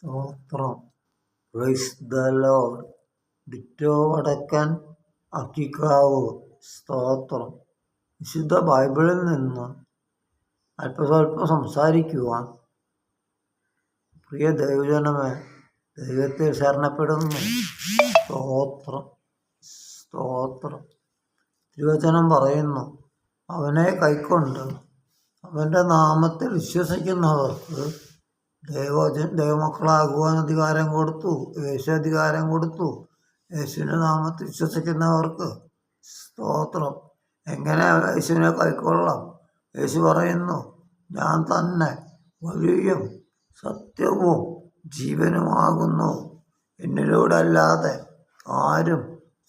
സ്തോത്രം. Praise the Lord. Ditto വടക്കൻ അക്കിക്കാവ്. സ്തോത്രം. വിശുദ്ധ ബൈബിളിൽ നിന്ന് അല്പസ്വല്പം സംസാരിക്കുവാൻ പ്രിയ ദൈവജനമേ, ദൈവത്തിൽ ശരണപ്പെടുന്നു. സ്തോത്രം. സ്തോത്രം. തിരുവചനം പറയുന്നു, അവനെ കൈക്കൊണ്ട് അവൻ്റെ നാമത്തിൽ വിശ്വസിക്കുന്നവർക്ക് ദൈവമക്കളാകുവാൻ അധികാരം കൊടുത്തു. യേശു അധികാരം കൊടുത്തു. യേശുവിൻ്റെ നാമത്തിൽ വിശ്വസിക്കുന്നവർക്ക്. സ്തോത്രം. എങ്ങനെ യേശുവിനെ കൈക്കൊള്ളാം? യേശു പറയുന്നു, ഞാൻ തന്നെ വഴിയും സത്യവും ജീവനുമാകുന്നു. എന്നിലൂടെ അല്ലാതെ ആരും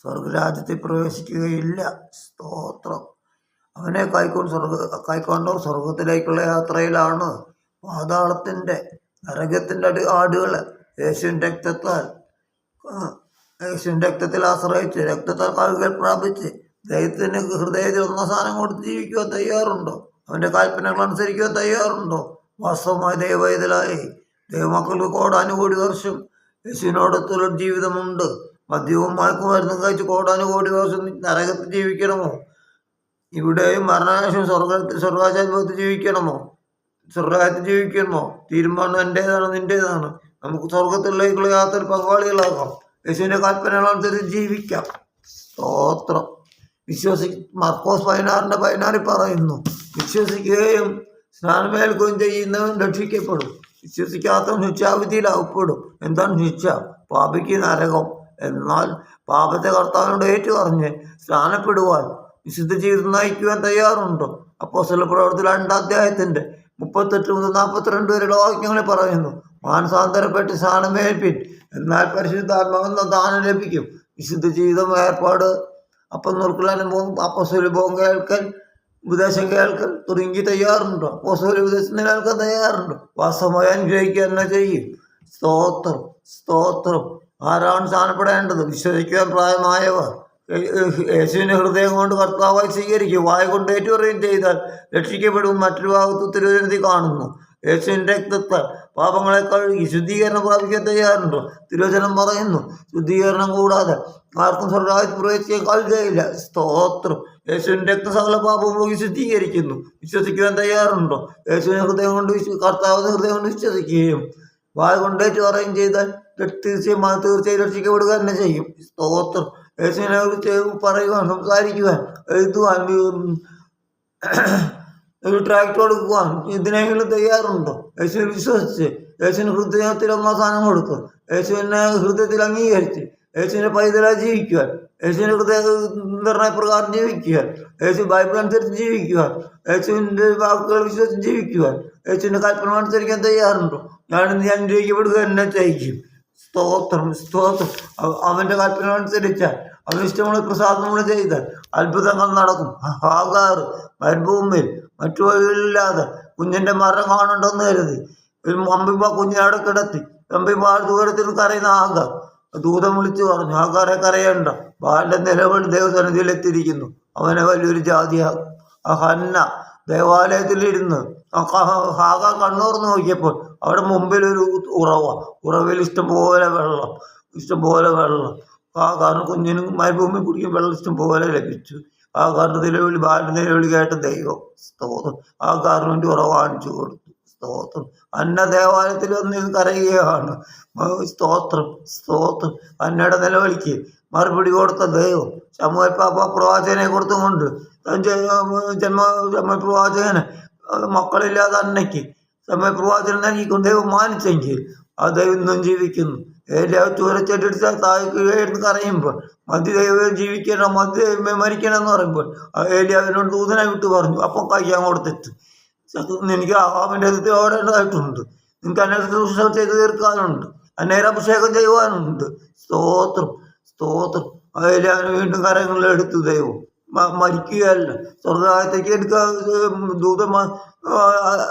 സ്വർഗരാജ്യത്തിൽ പ്രവേശിക്കുകയില്ല. സ്തോത്രം. അവനെ കൈക്കൊണ്ടവർ സ്വർഗത്തിലേക്കുള്ള യാത്രയിലാണ്. പാതാളത്തിൻ്റെ നരകത്തിൻ്റെ ആടുകൾ യേശുവിൻ്റെ രക്തത്തിൽ ആശ്രയിച്ച് രക്തത്താൽ കഴുകൽ പ്രാപിച്ച് ദൈവത്തിന് ഹൃദയത്തിൽ ഒന്നാം സ്ഥാനം കൊടുത്ത് ജീവിക്കുവാൻ തയ്യാറുണ്ടോ? അവൻ്റെ കൽപ്പനകൾ അനുസരിക്കുവാൻ തയ്യാറുണ്ടോ? വാസ്തവമായ ദൈവവേദലായി ദൈവമക്കൾക്ക് കോടാനുകോടി വർഷം യേശുവിനോടൊത്തുള്ള ജീവിതമുണ്ട്. മദ്യവും മയക്കുമരുന്നും കഴിച്ച് കോടാനുകോടി വർഷം നരകത്തിൽ ജീവിക്കണമോ? ഇവിടെയും മരണശേഷം സ്വർഗാചാര്യത്തിൽ ജീവിക്കണമോ? സ്വർഗത്തിൽ ജീവിക്കണമോ? തീരുമാനം എൻ്റേതാണ്, നിൻ്റേതാണ്. നമുക്ക് സ്വർഗത്തിലേക്കുള്ള യാത്ര പങ്കാളികളാകാം. യേശുവിൻ്റെ കൽപ്പനകളനുസരിച്ച് ജീവിക്കാം. സ്തോത്രം. മർക്കോസ് 16:16 പറയുന്നു, വിശ്വസിക്കുകയും സ്നാനമേൽക്കുകയും ചെയ്യുന്നവൻ രക്ഷിക്കപ്പെടും. വിശ്വസിക്കാത്തവൻ ശിക്ഷാവിധിയിൽ അകപ്പെടും. എന്താണ് ശിക്ഷ? പാപിക്ക് നരകം. എന്നാൽ പാപത്തെ കർത്താവിനോട് ഏറ്റുപറഞ്ഞ് സ്നാനപ്പെടുവാൻ വിശുദ്ധ ജീവിതം നയിക്കുവാൻ തയ്യാറുണ്ടോ? അപ്പോസ്തല പ്രവർത്തനം 2 അധ്യായത്തിൻ്റെ 38 മുതൽ 42 വരെയുള്ള വാക്യങ്ങളിൽ പറയുന്നു, മാനസാന്തരപ്പെട്ട് സ്നാനമേൽപ്പിൻ, എന്നാൽ പരിശുദ്ധാത്മാവെന്ന ദാനം ലഭിക്കും. വിശുദ്ധ ജീവിതം ഏർപ്പാട്, അപ്പം നുറുക്കൽ അനുഭവം, അപ്പോസ്തലനുഭവം കേൾക്കൽ, ഉപദേശം കേൾക്കൽ തുടങ്ങി തയ്യാറുണ്ടോ? അപ്പോസ്തല ഉപദേശം നിലനിൽക്കാൻ തയ്യാറുണ്ടോ? വാസ്തവമായി അനുഗ്രഹിക്കുക തന്നെ ചെയ്യും. സ്തോത്രം. സ്തോത്രം. ആരാണ് സ്നാനപ്പെടേണ്ടത്? വിശ്വസിക്കുവാൻ പ്രായമായവർ. യേശുവിനെ ഹൃദയം കൊണ്ട് കർത്താവായി സ്വീകരിക്കും, വായ കൊണ്ട് ഏറ്റുപറയുകയും ചെയ്താൽ രക്ഷിക്കപ്പെടും. മറ്റൊരു ഭാഗത്ത് തിരുവചനത്തിൽ കാണുന്നു, യേശുവിൻ്റെ രക്തത്താൽ പാപങ്ങളെ കഴുകി ശുദ്ധീകരണം പ്രാപിക്കാൻ തയ്യാറുണ്ടോ? തിരുവചനം പറയുന്നു, ശുദ്ധീകരണം കൂടാതെ ആർക്കും സ്വർഗ്ഗരാജ്യത്തിൽ പ്രവേശിക്കാൻ കഴിയുകയില്ല. സ്തോത്രം. യേശുവിൻ്റെ രക്തം സകല പാപവും പോയി ശുദ്ധീകരിക്കുന്നു. വിശ്വസിക്കുവാൻ തയ്യാറുണ്ടോ? യേശുവിനെ ഹൃദയം കൊണ്ട് കർത്താവിനെ ഹൃദയം കൊണ്ട് വിശ്വസിക്കുകയും വായ കൊണ്ടേറ്റ് പറയുകയും ചെയ്താൽ തീർച്ചയായും രക്ഷിക്കപ്പെടുക തന്നെ ചെയ്യും. സ്തോത്രം. യേശുവിനെ കുറിച്ച് പറയുവാൻ, സംസാരിക്കുവാൻ, എഴുതുവാൻ, ഒരു ട്രാക്ട് കൊടുക്കുവാൻ ഇതിനെങ്കിലും തയ്യാറുണ്ടോ? യേശുവിനെ വിശ്വസിച്ച് യേശുവിന് ഹൃദയത്തിൽ ഒന്നാം സ്ഥാനം കൊടുക്കുക, യേശുവിനെ ഹൃദയത്തിൽ അംഗീകരിച്ച് യേശുവിനെ പൈതലായി ജീവിക്കുവാൻ, യേശുവിൻ്റെ ഹൃദയ നിർണയപ്രകാരം ജീവിക്കുവാൻ, യേശു ബൈബിൾ അനുസരിച്ച് ജീവിക്കുവാൻ, യേശുവിൻ്റെ വാക്കുകൾ വിശ്വസിച്ച് ജീവിക്കുവാൻ, യേശുവിൻ്റെ കൽപ്പന അനുസരിക്കാൻ തയ്യാറുണ്ടോ? ഞാനിന്ന് അനുഗ്രഹിക്കപ്പെടുക എന്നെ ചെയ്യിക്കും. സ്തോത്രം. സ്തോത്രം. അവൻ്റെ കൽപ്പന അനുസരിച്ചാൽ, അവന് ഇഷ്ടമുള്ള പ്രസാദങ്ങൾ ചെയ്താൽ അത്ഭുതങ്ങൾ നടക്കും. ഹാഗാർ മരുഭൂമിയിൽ മറ്റു വഴികളില്ലാതെ കുഞ്ഞിൻ്റെ മരണം കാണുണ്ടെന്ന് കരുതി അമ്പിമ്പ കുഞ്ഞിനവിടെ കിടത്തി. അമ്പിമ്പ ദൂരത്തിൽ കരയുന്ന ഹാഗാർ ദൂതം വിളിച്ചു പറഞ്ഞു, ഹാഗാറെ കരയണ്ട, ബാലിൻ്റെ നിലവിളി ദൈവസന്നിധിയിൽ എത്തിയിരിക്കുന്നു, അവനെ വലിയൊരു ജാതിയാകും. ഹന്ന ദേവാലയത്തിലിരുന്ന് ഹാഗാർ കണ്ണൂർന്ന് നോക്കിയപ്പോൾ അവിടെ മുമ്പിൽ ഒരു ഉറവിൽ ഇഷ്ടംപോലെ വെള്ളം. ഹാഗാറിന് കുഞ്ഞിനും മരുഭൂമി കുടിക്കും വെള്ളം ഇഷ്ടം പോലെ ലഭിച്ചു. ഹാഗാറിൻ്റെ നിലവിളി, ബാലിൻ്റെ നിലവിളി കേട്ട ദൈവം സ്തോത്രം ഹാഗാറിന് വേണ്ടി ഉറവ കാണിച്ചു കൊടുത്തു. സ്തോത്രം. അന്ന ദേവാലയത്തിൽ വന്ന് കരയുകയാണ്. സ്തോത്രം. സ്തോത്രം. അന്നയുടെ നിലവിളിക്ക് മറുപടി കൊടുത്ത ദൈവം ശമൂവേൽ പ്രവാചകനെ കൊടുത്തുകൊണ്ട് ശമൂവേൽ പ്രവാചകന് മക്കളില്ലാതെ അന്നയ്ക്ക് ശമൂവേൽ പ്രവാചകൻ നൽകിക്കൊണ്ട് ദൈവം മാനിച്ചെങ്കിൽ ആ ദൈവം ഇന്നും ജീവിക്കുന്നു. ഏലിയാവ് ചൂരച്ചെടുത്ത് താഴ്ന്ന് കരയുമ്പോൾ ദൈവം ജീവിക്കണം, ദൈവമേ മരിക്കണം എന്ന് പറയുമ്പോൾ ഏലിയാവിനോട് ദൂതനെ വിട്ട് പറഞ്ഞു, അപ്പം കഴിക്കാൻ കൊടുത്തിട്ട് എനിക്ക് ആഹാബിൻ്റെ അടുത്ത് ഓടേണ്ടതായിട്ടുണ്ട്, നിങ്ങൾക്ക് അന്നെ ശുശ്രൂഷ ചെയ്ത് തീർക്കാനുണ്ട്, അന്നേരം അഭിഷേകം ചെയ്യുവാനുണ്ട്. സ്തോത്രം. സ്തോത്രം. ഏലിയാവിനെ വീണ്ടും കരങ്ങളിൽ എടുത്തു ദൈവം. മരിക്കുകയല്ല, സ്വർഗ്ഗരാജ്യത്തേക്ക് ദൂതം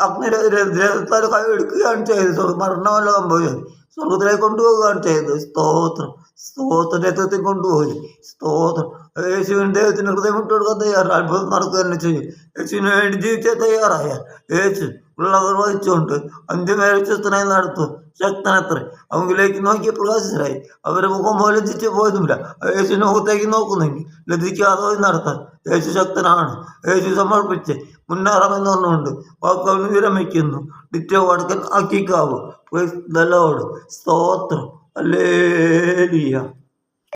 അഗ്നിരഥത്താൽ എടുക്കുകയാണ് ചെയ്തത്. മരണമല്ല സംഭവിച്ചത്, സ്വർഗത്തിലേക്ക് കൊണ്ടുപോവുകയാണ് ചെയ്തത്. സ്തോത്രം. സ്തോത്രം. രക്തത്തിൽ കൊണ്ടുപോയി. സ്തോത്രം. യേശുവിന് ദൈവത്തിന് ഹൃദയം വിട്ടുകൊടുക്കാൻ തയ്യാറ്, അത്ഭുതം നടക്കുക തന്നെ ചെയ്യും. യേശുവിന് വേണ്ടി ജീവിച്ചാൽ തയ്യാറായാൽ യേശു ഉള്ളവർ വഹിച്ചുകൊണ്ട് അന്ത്യമേൽച്ചത്തിനായി നടത്തും ശക്തനത്ര. അവങ്കിലേക്ക് നോക്കിയ പ്രകാശിതരായി. അവരെ മുഖം പോലെ ലജ്ജിച്ചു പോയതുമില്ല. യേശുവിന്റെ മുഖത്തേക്ക് നോക്കുന്നെങ്കിൽ ലജ്ജിക്കാതെ നടത്താൻ യേശു ശക്തനാണ്. യേശു സമർപ്പിച്ച് മുന്നേറാമെന്ന് പറഞ്ഞുകൊണ്ട് വാക്കുകൾ വിരമിക്കുന്നു. നിത്യ വടക്കൻ ആക്കിക്കാവൂ. സ്തോത്രം. ഹല്ലേലൂയ.